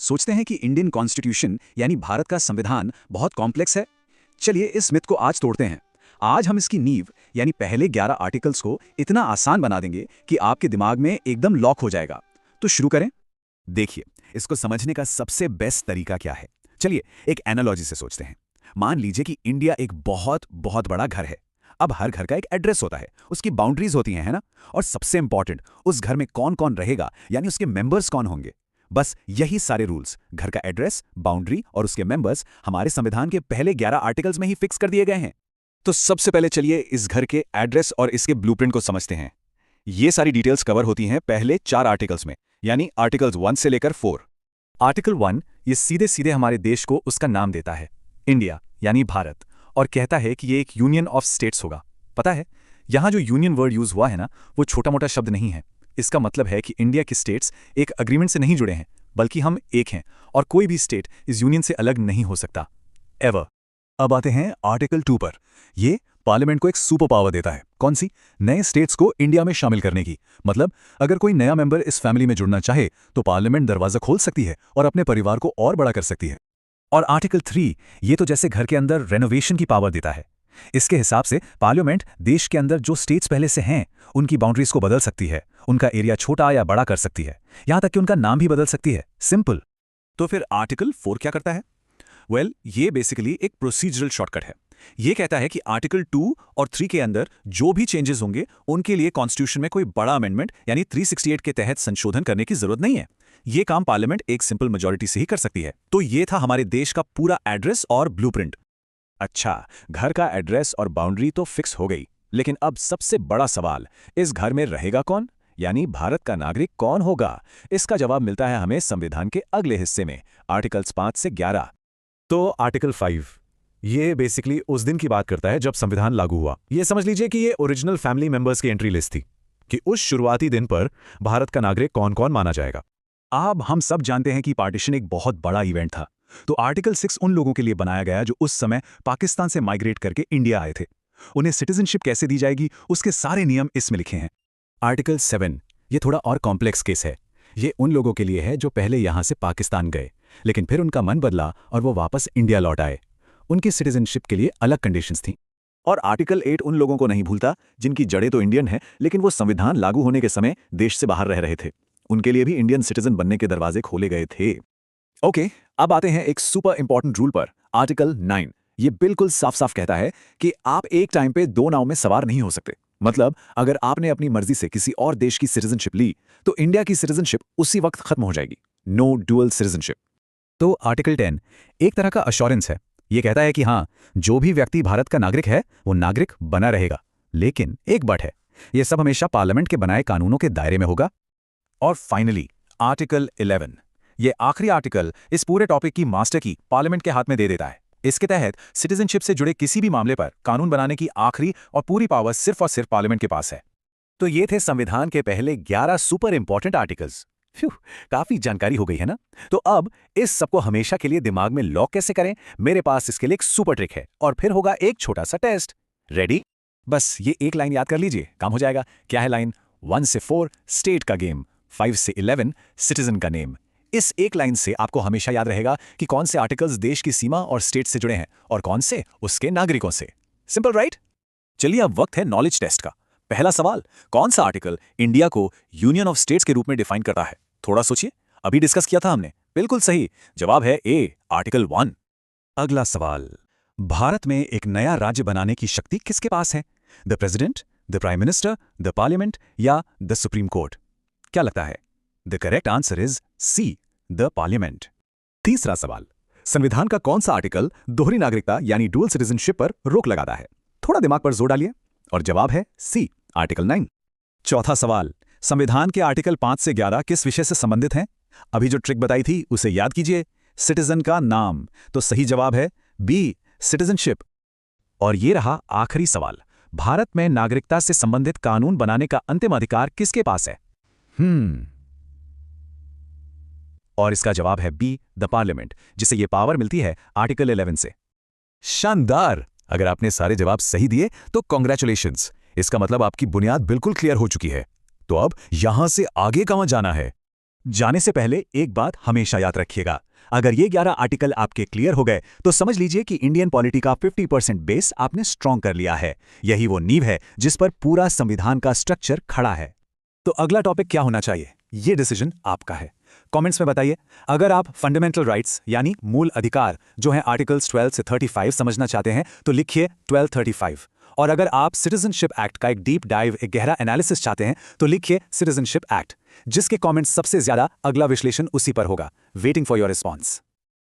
सोचते हैं कि इंडियन कॉन्स्टिट्यूशन यानी भारत का संविधान बहुत कॉम्प्लेक्स है। चलिए इस मिथ को आज तोड़ते हैं। आज हम इसकी नींव यानी पहले 11 आर्टिकल्स को इतना आसान बना देंगे कि आपके दिमाग में एकदम लॉक हो जाएगा। तो शुरू करें। देखिए, इसको समझने का सबसे बेस्ट तरीका क्या है। चलिए एक एनालॉजी से सोचते हैं। मान लीजिए कि इंडिया एक बहुत बहुत बड़ा घर है। अब हर घर का एक एड्रेस होता है, उसकी बाउंड्रीज होती हैं, है ना। और सबसे इंपॉर्टेंट, उस घर में कौन कौन रहेगा, यानी उसके मेंबर्स कौन होंगे। बस यही सारे रूल्स, घर का एड्रेस, बाउंड्री और उसके मेंबर्स, हमारे संविधान के पहले 11 आर्टिकल्स में ही फिक्स कर दिए गए हैं। तो सबसे पहले चलिए इस घर के एड्रेस और इसके ब्लूप्रिंट को समझते हैं। ये सारी डिटेल्स कवर होती हैं पहले 4 आर्टिकल्स में, यानी आर्टिकल्स 1 से लेकर 4। आर्टिकल 1 ये सीधे सीधे हमारे देश को उसका नाम देता है, इंडिया यानी भारत, और कहता है कि ये एक यूनियन ऑफ स्टेट्स होगा। पता है, यहाँ जो यूनियन वर्ड यूज हुआ है ना, वो छोटा मोटा शब्द नहीं है। इसका मतलब है कि इंडिया के स्टेट्स एक अग्रीमेंट से नहीं जुड़े हैं, बल्कि हम एक हैं और कोई भी स्टेट इस यूनियन से अलग नहीं हो सकता, एवर। अब आते हैं आर्टिकल 2 पर। ये पार्लियामेंट को एक सुपर पावर देता है। कौन सी? नए स्टेट्स को इंडिया में शामिल करने की। मतलब अगर कोई नया मेंबर इस फैमिली में जुड़ना चाहे तो पार्लियामेंट दरवाजा खोल सकती है और अपने परिवार को और बड़ा कर सकती है। और आर्टिकल 3 ये तो जैसे घर के अंदर रेनोवेशन की पावर देता है। इसके हिसाब से पार्लियामेंट देश के अंदर जो स्टेट्स पहले से हैं उनकी बाउंड्रीज को बदल सकती है, उनका एरिया छोटा या बड़ा कर सकती है, यहां तक कि उनका नाम भी बदल सकती है। सिंपल। तो फिर आर्टिकल 4 क्या करता है? वेल, ये बेसिकली एक प्रोसीजरल शॉर्टकट है। ये कहता है कि आर्टिकल 2 और 3 के अंदर जो भी चेंजेस होंगे उनके लिए कॉन्स्टिट्यूशन में कोई बड़ा अमेंडमेंट यानी 368 के तहत संशोधन करने की जरूरत नहीं है। ये काम पार्लियामेंट एक सिंपल मेजॉरिटी से ही कर सकती है। तो ये था हमारे देश का पूरा एड्रेस और ब्लूप्रिंट। अच्छा, घर का एड्रेस और बाउंड्री तो फिक्स हो गई, लेकिन अब सबसे बड़ा सवाल, इस घर में रहेगा कौन, यानी भारत का नागरिक कौन होगा? इसका जवाब मिलता है हमें संविधान के अगले हिस्से में, आर्टिकल्स 5 से 11। तो आर्टिकल 5 ये बेसिकली उस दिन की बात करता है जब संविधान लागू हुआ। ये समझ लीजिए कि ये ओरिजिनल फैमिली मेंबर्स की एंट्री लिस्ट थी कि उस शुरुआती दिन पर भारत का नागरिक कौन कौन माना जाएगा। अब हम सब जानते हैं कि पार्टीशन एक बहुत बड़ा इवेंट था। तो आर्टिकल 6 उन लोगों के लिए बनाया गया जो उस समय पाकिस्तान से माइग्रेट करके इंडिया आए थे। उन्हें सिटीजनशिप कैसे दी जाएगी, उसके सारे नियम इसमें लिखे हैं। आर्टिकल 7 ये थोड़ा और कॉम्प्लेक्स केस है। ये उन लोगों के लिए है जो पहले यहां से पाकिस्तान गए, लेकिन फिर उनका मन बदला और वो वापस इंडिया लौट आए। उनकी सिटीजनशिप के लिए अलग कंडीशंस थीं। और आर्टिकल 8 उन लोगों को नहीं भूलता जिनकी जड़ें तो इंडियन है, लेकिन वो संविधान लागू होने के समय देश से बाहर रह रहे थे। उनके लिए भी इंडियन सिटीजन बनने के दरवाजे खोले गए थे। ओके, अब आते हैं एक सुपर इंपॉर्टेंट रूल पर, आर्टिकल 9। ये बिल्कुल साफ साफ कहता है कि आप एक टाइम पे 2 नाव में सवार नहीं हो सकते। मतलब अगर आपने अपनी मर्जी से किसी और देश की सिटीजनशिप ली तो इंडिया की सिटीजनशिप उसी वक्त खत्म हो जाएगी। No dual citizenship. तो आर्टिकल 10 एक तरह का अश्योरेंस है। ये कहता है कि हाँ, जो भी व्यक्ति भारत का नागरिक है वो नागरिक बना रहेगा, लेकिन एक बट है, ये सब हमेशा पार्लियामेंट के बनाए कानूनों के दायरे में होगा। और फाइनली आर्टिकल 11, ये आखिरी आर्टिकल इस पूरे टॉपिक की मास्टर की पार्लियामेंट के हाथ में दे देता है। इसके तहत सिटीजनशिप से जुड़े किसी भी मामले पर कानून बनाने की आखिरी और पूरी पावर सिर्फ और सिर्फ पार्लियामेंट के पास है। तो ये थे संविधान के पहले 11 सुपर इंपॉर्टेंट आर्टिकल्स। काफी जानकारी हो गई है ना। तो अब इस सबको हमेशा के लिए दिमाग में लॉक कैसे करें, मेरे पास इसके लिए एक सुपर ट्रिक है, और फिर होगा एक छोटा सा टेस्ट। रेडी? बस ये एक लाइन याद कर लीजिए, काम हो जाएगा। क्या है लाइन? 1 से 4 स्टेट का गेम, 5 से 11 सिटीजन का नेम। इस एक लाइन से आपको हमेशा याद रहेगा कि कौन से आर्टिकल्स देश की सीमा और स्टेट से जुड़े हैं और कौन से उसके नागरिकों से। Simple, right? चलिए अब वक्त है नॉलेज टेस्ट का। पहला सवाल, कौन सा आर्टिकल इंडिया को यूनियन ऑफ स्टेट्स के रूप में डिफाइन करता है? थोड़ा सोचिए, अभी डिस्कस किया था हमने। बिल्कुल सही जवाब है ए, आर्टिकल 1। अगला सवाल, भारत में एक नया राज्य बनाने की शक्ति किसके पास है? The president, the prime minister, the parliament या द सुप्रीम कोर्ट? क्या लगता है? The correct answer is C, the parliament. तीसरा सवाल, संविधान का कौन सा आर्टिकल दोहरी नागरिकता यानी डुअल सिटीजनशिप पर रोक लगाता है? थोड़ा दिमाग पर जोर डालिए, और जवाब है सी, आर्टिकल 9। चौथा सवाल, संविधान के आर्टिकल 5 से 11 किस विषय से संबंधित हैं? अभी जो ट्रिक बताई थी उसे याद कीजिए, सिटीजन का नाम। तो सही जवाब है बी, सिटीजनशिप। और ये रहा आखिरी सवाल, भारत में नागरिकता से संबंधित कानून बनाने का अंतिम अधिकार किसके पास है? और इसका जवाब है बी, द पार्लियामेंट, जिसे ये पावर मिलती है आर्टिकल 11 से। शानदार! अगर आपने सारे जवाब सही दिए तो कॉन्ग्रेचुलेशंस। इसका मतलब आपकी बुनियाद बिल्कुल क्लियर हो चुकी है। तो अब यहां से आगे कहां जाना है? जाने से पहले एक बात हमेशा याद रखिएगा, अगर ये 11 आर्टिकल आपके क्लियर हो गए तो समझ लीजिए कि इंडियन पॉलिटी का 50% बेस आपने स्ट्रॉन्ग कर लिया है। यही वो नींव है जिस पर पूरा संविधान का स्ट्रक्चर खड़ा है। तो अगला टॉपिक क्या होना चाहिए, ये डिसीजन आपका है। कमेंट्स में बताइए। अगर आप फंडामेंटल राइट्स यानी मूल अधिकार जो हैं आर्टिकल्स 12 से 35 समझना चाहते हैं तो लिखिए 1235। और अगर आप सिटीजनशिप एक्ट का एक डीप डाइव, एक गहरा एनालिसिस चाहते हैं तो लिखिए सिटीजनशिप एक्ट। जिसके कमेंट्स सबसे ज्यादा, अगला विश्लेषण उसी पर होगा। Waiting for your response.